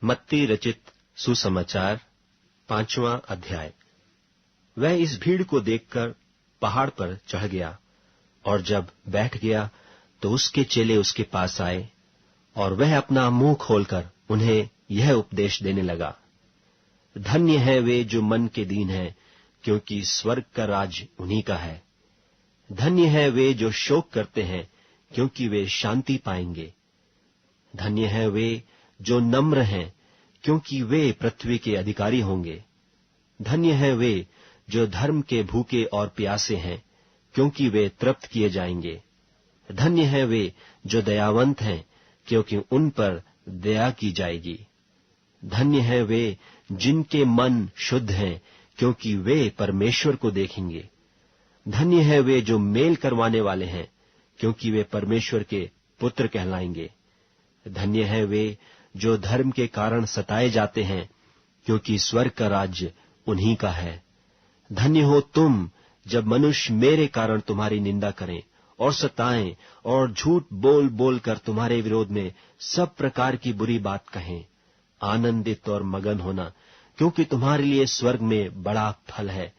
मत्ती रचित सुसमाचार 5वां अध्याय। वह इस भीड़ को देखकर पहाड़ पर चढ़ गया और जब बैठ गया तो उसके चेले उसके पास आए और वह अपना मुंह खोलकर उन्हें यह उपदेश देने लगा। धन्य है वे जो मन के दीन हैं, क्योंकि स्वर्ग का राज उन्हीं का है। धन्य है वे जो शोक करते हैं, क्योंकि वे शांति पाएंगे। धन्य है वे जो नम्र हैं, क्योंकि वे पृथ्वी के अधिकारी होंगे। धन्य है वे जो धर्म के भूखे और प्यासे हैं, क्योंकि वे तृप्त किए जाएंगे। धन्य है वे जो दयावंत हैं, क्योंकि उन पर दया की जाएगी। धन्य है वे जिनके मन शुद्ध हैं, क्योंकि वे परमेश्वर को देखेंगे। धन्य है वे जो मेल करवाने वाले हैं, क्योंकि वे परमेश्वर के पुत्र कहलाएंगे। धन्य है वे जो धर्म के कारण सताए जाते हैं, क्योंकि स्वर्ग का राज्य उन्हीं का है। धन्य हो तुम जब मनुष्य मेरे कारण तुम्हारी निंदा करें और सताएं और झूठ बोल बोल कर तुम्हारे विरोध में सब प्रकार की बुरी बात कहें। आनंदित और मगन होना, क्योंकि तुम्हारे लिए स्वर्ग में बड़ा फल है,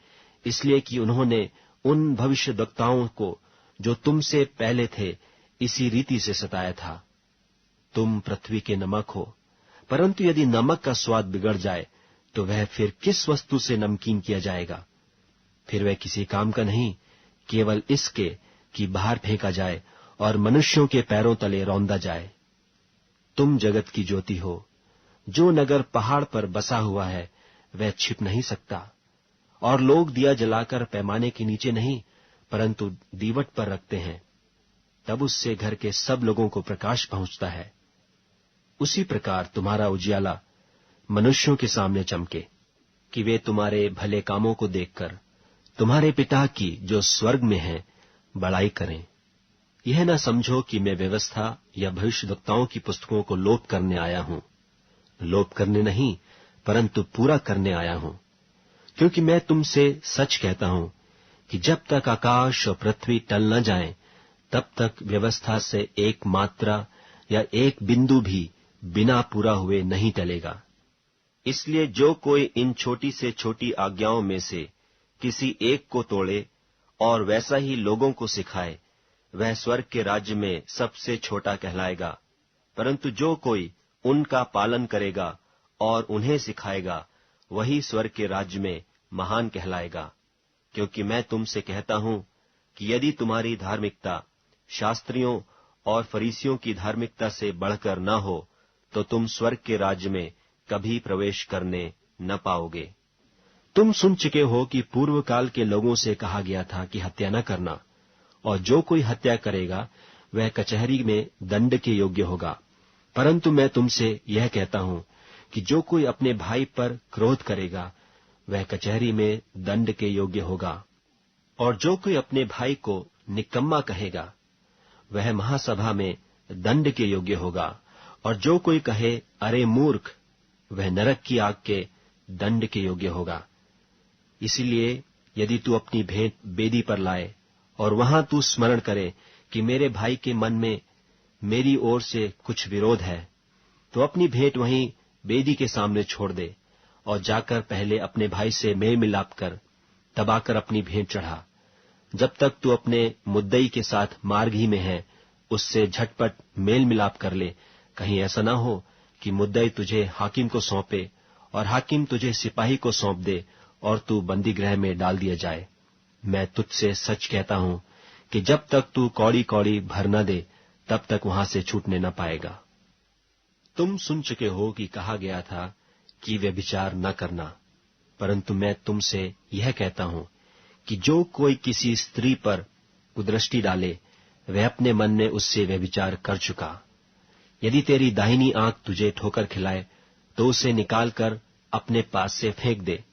इसलिए कि उन्होंने उन भविष्यद्वक्ताओं को जो तुमसे पहले थे इसी रीति से सताया था। तुम पृथ्वी के नमक हो, परंतु यदि नमक का स्वाद बिगड़ जाए तो वह फिर किस वस्तु से नमकीन किया जाएगा? फिर वह किसी काम का नहीं, केवल इसके कि बाहर फेंका जाए और मनुष्यों के पैरों तले रौंदा जाए। तुम जगत की ज्योति हो। जो नगर पहाड़ पर बसा हुआ है वह छिप नहीं सकता, और लोग दिया जलाकर पैमाने के नीचे नहीं, परंतु दीवट पर रखते हैं, तब उससे घर के सब लोगों को प्रकाश पहुंचता है। उसी प्रकार तुम्हारा उजियाला मनुष्यों के सामने चमके, कि वे तुम्हारे भले कामों को देखकर तुम्हारे पिता की जो स्वर्ग में है बड़ाई करें। यह न समझो कि मैं व्यवस्था या भविष्यद्वक्ताओं की पुस्तकों को लोप करने आया हूं। लोप करने नहीं, परंतु पूरा करने आया हूं। क्योंकि मैं तुमसे सच कहता हूं कि जब तक आकाश और पृथ्वी टल न जाएं, तब तक व्यवस्था से एक मात्रा या एक बिंदु भी बिना पूरा हुए नहीं टलेगा। इसलिए जो कोई इन छोटी से छोटी आज्ञाओं में से किसी एक को तोड़े और वैसा ही लोगों को सिखाए, वह स्वर्ग के राज्य में सबसे छोटा कहलाएगा। परंतु जो कोई उनका पालन करेगा और उन्हें सिखाएगा, वही स्वर्ग के राज्य में महान कहलाएगा। क्योंकि मैं तुमसे कहता हूं कि यदि तुम्हारी धार्मिकता शास्त्रियों और फरीसियों की धार्मिकता से बढ़कर न हो, तो तुम स्वर्ग के राज्य में कभी प्रवेश करने न पाओगे। तुम सुन चुके हो कि पूर्व काल के लोगों से कहा गया था कि हत्या न करना, और जो कोई हत्या करेगा वह कचहरी में दंड के योग्य होगा। परंतु मैं तुमसे यह कहता हूं कि जो कोई अपने भाई पर क्रोध करेगा वह कचहरी में दंड के योग्य होगा। और जो कोई अपने भाई को निकम्मा कहेगा वह महासभा में दंड के योग्य होगा। और जो कोई कहे अरे मूर्ख, वह नरक की आग के दंड के योग्य होगा। इसलिए यदि तू अपनी भेंट वेदी पर लाए और वहां तू स्मरण करे कि मेरे भाई के मन में मेरी ओर से कुछ विरोध है, तो अपनी भेंट वहीं वेदी के सामने छोड़ दे और जाकर पहले अपने भाई से मेल मिलाप कर, तब आकर अपनी भेंट चढ़ा। जब तक तू अपने मुद्दई के साथ मार्ग ही में है, उससे झटपट मेल मिलाप कर ले। कहीं ऐसा ना हो कि मुद्दई तुझे हाकिम को सौंपे और हाकिम तुझे सिपाही को सौंप दे और तू बंदी गृह में डाल दिया जाए। मैं तुझसे सच कहता हूं कि जब तक तू कौड़ी कौड़ी भर न दे, तब तक वहां से छूटने न पाएगा। तुम सुन चुके हो कि कहा गया था कि व्यभिचार न करना, परंतु मैं तुमसे यह कहता हूं कि जो कोई किसी स्त्री पर कुदृष्टि डाले, वह अपने मन में उससे व्यभिचार कर चुका। यदि तेरी दाहिनी आंख तुझे ठोकर खिलाए, तो उसे निकालकर अपने पास से फेंक दे,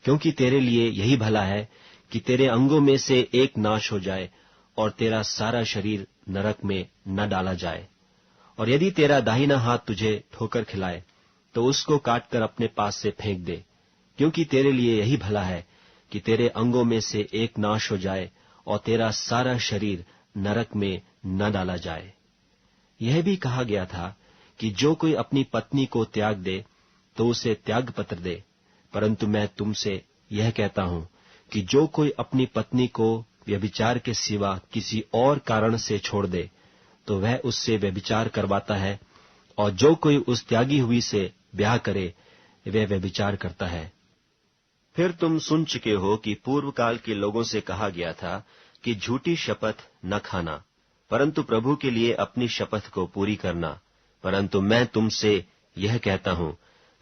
क्योंकि तेरे लिए यही भला है कि तेरे अंगों में से एक नाश हो जाए और तेरा सारा शरीर नरक में न डाला जाए। और यदि तेरा दाहिना हाथ तुझे ठोकर खिलाए, तो उसको काटकर अपने पास से फेंक दे, क्योंकि तेरे लिए यही भला है कि तेरे अंगों में से एक नाश हो जाए और तेरा सारा शरीर नरक में न डाला जाए। यह भी कहा गया था कि जो कोई अपनी पत्नी को त्याग दे तो उसे त्याग पत्र दे, परंतु मैं तुमसे यह कहता हूं कि जो कोई अपनी पत्नी को व्यभिचार के सिवा किसी और कारण से छोड़ दे तो वह उससे व्यभिचार करवाता है, और जो कोई उस त्यागी हुई से ब्याह करे वह व्यभिचार करता है। फिर तुम सुन चुके हो कि पूर्व काल के लोगों से कहा गया था कि झूठी शपथ न खाना, परंतु प्रभु के लिए अपनी शपथ को पूरी करना। परंतु मैं तुमसे यह कहता हूं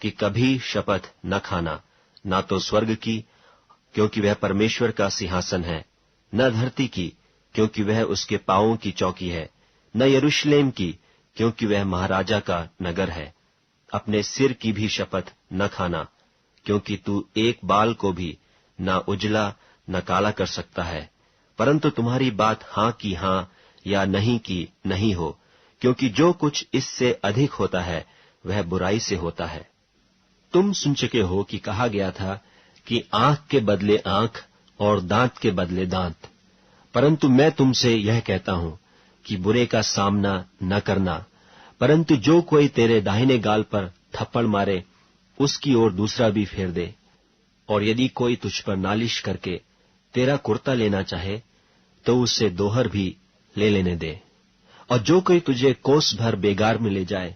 कि कभी शपथ न खाना, ना तो स्वर्ग की, क्योंकि वह परमेश्वर का सिंहासन है, न धरती की, क्योंकि वह उसके पांवों की चौकी है, न यरूशलेम की, क्योंकि वह महाराजा का नगर है। अपने सिर की भी शपथ न खाना, क्योंकि तू एक बाल को भी न उजला न काला कर सकता है, परंतु तुम्हारी बात हाँ की हाँ या नहीं की नहीं हो, क्योंकि जो कुछ इससे अधिक होता है वह बुराई से होता है। तुम सुन चुके हो कि कहा गया था कि आंख के बदले आंख और दांत के बदले दांत, परंतु मैं तुमसे यह कहता हूं कि बुरे का सामना न करना, परंतु जो कोई तेरे दाहिने गाल पर थप्पड़ मारे उसकी ओर दूसरा भी फेर दे। और यदि कोई तुझ पर नालिश करके तेरा कुर्ता लेना चाहे तो उससे दोहर भी ले लेने दे। और जो कोई तुझे कोस भर बेगार में ले जाए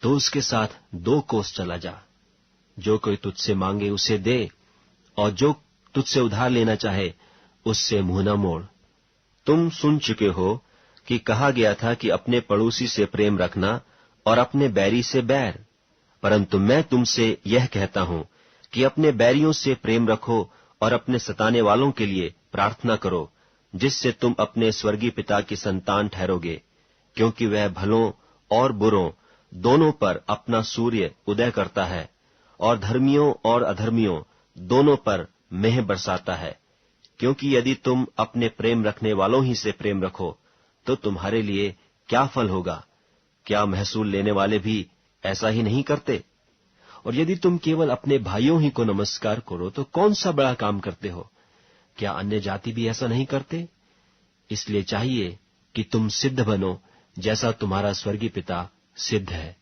तो उसके साथ 2 कोस चला जा। जो कोई तुझसे मांगे उसे दे, और जो तुझसे उधार लेना चाहे उससे मुंह न मोड़। तुम सुन चुके हो कि कहा गया था कि अपने पड़ोसी से प्रेम रखना और अपने बैरी से बैर, परंतु मैं तुमसे यह कहता हूं कि अपने बैरियों से प्रेम रखो और अपने सताने वालों के लिए प्रार्थना करो, जिससे तुम अपने स्वर्गीय पिता की संतान ठहरोगे, क्योंकि वह भलों और बुरों दोनों पर अपना सूर्य उदय करता है और धर्मियों और अधर्मियों दोनों पर मेंह बरसाता है। क्योंकि यदि तुम अपने प्रेम रखने वालों ही से प्रेम रखो तो तुम्हारे लिए क्या फल होगा? क्या महसूल लेने वाले भी ऐसा ही नहीं करते? और यदि तुम केवल अपने भाइयों ही को नमस्कार करो तो कौन सा बड़ा काम करते हो? क्या अन्य जाति भी ऐसा नहीं करते? इसलिए चाहिए कि तुम सिद्ध बनो जैसा तुम्हारा स्वर्गीय पिता सिद्ध है।